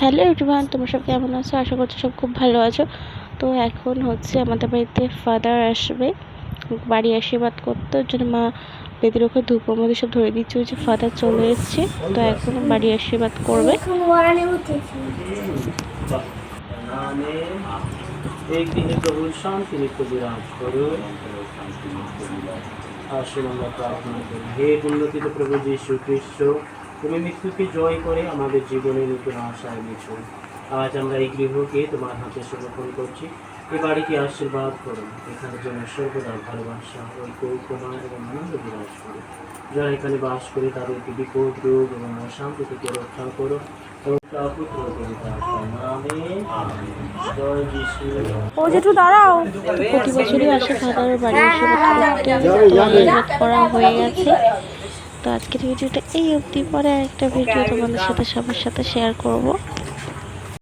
Hello everyone, তোমরা সব কেমন আছো? আশা করছি সব খুব ভালো আছো। তো এখন হচ্ছে আমাদের বাড়িতে ফাদার আসবে বাড়ি আশীর্বাদ করতে, ওর জন্য মা বেদির ওখানে ধূপ মধ্যে সব ধরে দিচ্ছে। ওই যে ফাদার চলে এসছে, তো এখন বাড়ি আশীর্বাদ করবে। एक दिन प्रभु शांति नित्य विराज करो। আসুন আমরা প্রার্থনা করি। হে উন্নতিত প্রভু যীশু খ্রিস্ট, তুমি মৃত্যুকে জয় করে আমাদের জীবনে নতুন আশা এনেছো। আজ আমরা এই গৃহকে তোমার হাতে সমর্পণ করছি। এই বাড়িকে আশীর্বাদ করো, এখানে যেন সর্বদা ভালোবাসা, ঐক্য, উপমা এবং আনন্দ বিরাজ করো। যারা এখানে বাস করে তাদেরকে বিপদ, রোগ এবং অশান্তি থেকে রক্ষা করো। প্রতি বছরই আসে ফাদারের বাড়ি আশীর্বাদ করতে, তো আশীর্বাদ করা হয়ে গেছে। তো আজকের ভিডিওটা এই অবধি, পরে একটা ভিডিও তোমাদের সাথে সবার সাথে শেয়ার করব।